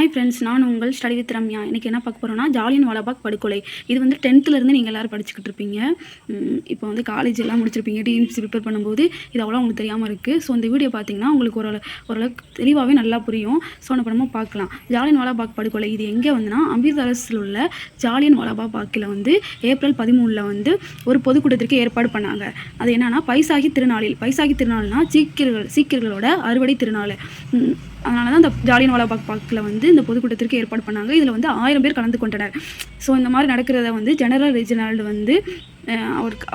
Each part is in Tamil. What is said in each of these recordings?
ஹாய் ஃப்ரெண்ட்ஸ், நான் உங்கள் ஸ்டடி வித் ரம்யா. இன்றைக்கி என்ன பார்க்க போகிறோன்னா, ஜாலியன் வாலாபாக் படுகொலை. இது வந்து 10th நீங்கள் எல்லோரும் படிச்சுக்கிட்டு இருப்பீங்க. இப்போ வந்து காலேஜ் எல்லாம் முடிச்சிருப்பீங்க. டிஎன்பிசி ப்ரிப்பேர் பண்ணும்போது இது அவ்வளோ உங்களுக்கு தெரியாமல் இருக்குது. ஸோ இந்த வீடியோ பார்த்தீங்கன்னா உங்களுக்கு ஓரளவுக்கு தெளிவாகவே நல்லா புரியும். ஸோ நம்ம நம்ம பார்க்கலாம். ஜாலியன் வாலாபாக் படுகொலை இது எங்கே வந்துன்னா, அமிர்தசரஸில் உள்ள ஜாலியன் வாலாபாக்கில் வந்து ஏப்ரல் 13 வந்து ஒரு பொதுக்கூட்டத்திற்கு ஏற்பாடு பண்ணாங்க. அது என்னன்னா பைசாகி திருநாள்னா சீக்கியர்களோட அறுவடை திருநாள். அதனால தான் இந்த ஜாலியன் வாலாபாக்கில் வந்து இந்த பொதுக்கூட்டத்திற்கு ஏற்பாடு பண்ணாங்க. இதில் வந்து 1000 பேர் கலந்து கொண்டனர். ஸோ இந்த மாதிரி நடக்கிறத வந்து ஜெனரல் ரெஜினால்டு வந்து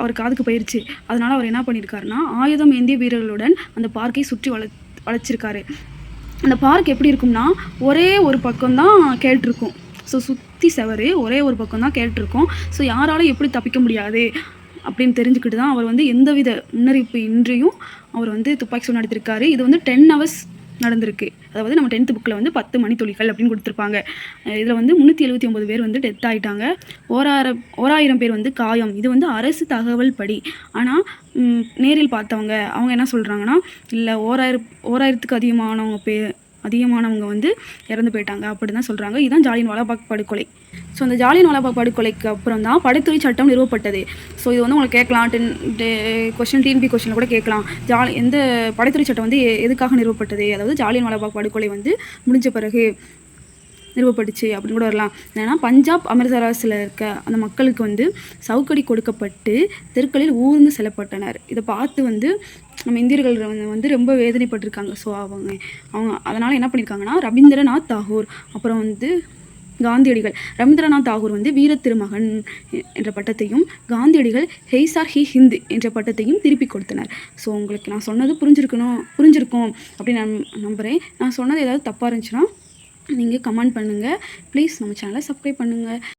அவர் காதுக்கு போயிடுச்சு. அதனால் அவர் என்ன பண்ணியிருக்காருன்னா, ஆயுதம் ஏந்திய வீரர்களுடன் அந்த பார்க்கை சுற்றி வளைச்சிருக்காரு. அந்த பார்க் எப்படி இருக்கும்னா, ஒரே ஒரு பக்கம்தான் கேட்டிருக்கும். ஸோ சுற்றி செவரு ஒரே ஒரு பக்கம் தான் கேட்டிருக்கும். ஸோ யாராலும் எப்படி தப்பிக்க முடியாது அப்படின்னு தெரிஞ்சுக்கிட்டு தான் அவர் வந்து எந்தவித முன்னறிவிப்பு இன்றியும் அவர் வந்து துப்பாக்கி சூடு நடத்திருக்காரு. இது வந்து 10 hours நடந்திருக்கு. அதாவது நம்ம 10th புக்கில் வந்து 10 மணித்துளிகள் அப்படின்னு கொடுத்துருப்பாங்க. இதில் வந்து 379 பேர் வந்து டெத் ஆகிட்டாங்க. 1000 பேர் வந்து காயம். இது வந்து அரசு தகவல் படி. ஆனால் நேரில் பார்த்தவங்க அவங்க என்ன சொல்கிறாங்கன்னா, இல்லை 1000க்கு அதிகமானவங்க வந்து இறந்து போயிட்டாங்க அப்படி தான் சொல்கிறாங்க. இதுதான் ஜாலியன் வாலாபாக் படுகொலை. ஸோ அந்த ஜாலியன் வாலாபாக் படுகொலைக்கு அப்புறம் தான் படைத்துறை சட்டம் நிறுவப்பட்டது. ஸோ இது வந்து உங்களுக்கு கேட்கலாம், டிஎன்பி கொஸ்டினில் கூட கேட்கலாம். எந்த படைத்துறை சட்டம் வந்து எதுக்காக நிறுவப்பட்டது, அதாவது ஜாலியன் வாலாபாக் படுகொலை வந்து முடிஞ்ச பிறகு நிறுவப்பட்டுச்சு அப்படின்னு கூட வரலாம். ஏன்னா பஞ்சாப் அமிர்தசரஸில் இருக்க அந்த மக்களுக்கு வந்து சவுக்கடி கொடுக்கப்பட்டு தெருக்களில் ஊர்ந்து செல்லப்பட்டனர். இதை பார்த்து வந்து நம்ம இந்தியர்கள் வந்து ரொம்ப வேதனைப்பட்டிருக்காங்க. ஸோ அவங்க அதனால் என்ன பண்ணியிருக்காங்கன்னா, ரவீந்திரநாத் தாகூர் அப்புறம் வந்து காந்தியடிகள். ரவீந்திரநாத் தாகூர் வந்து வீர திருமகன் என்ற பட்டத்தையும், காந்தியடிகள் ஹெய்சார் ஹி ஹிந்த் என்ற பட்டத்தையும் திருப்பி கொடுத்தனர். ஸோ உங்களுக்கு நான் சொன்னது புரிஞ்சிருக்கும் அப்படின்னு நான் நம்புகிறேன். நான் சொன்னது ஏதாவது தப்பாக இருந்துச்சுன்னா நீங்கள் கமெண்ட் பண்ணுங்கள். ப்ளீஸ் நம்ம சேனலை சப்ஸ்கிரைப் பண்ணுங்கள்.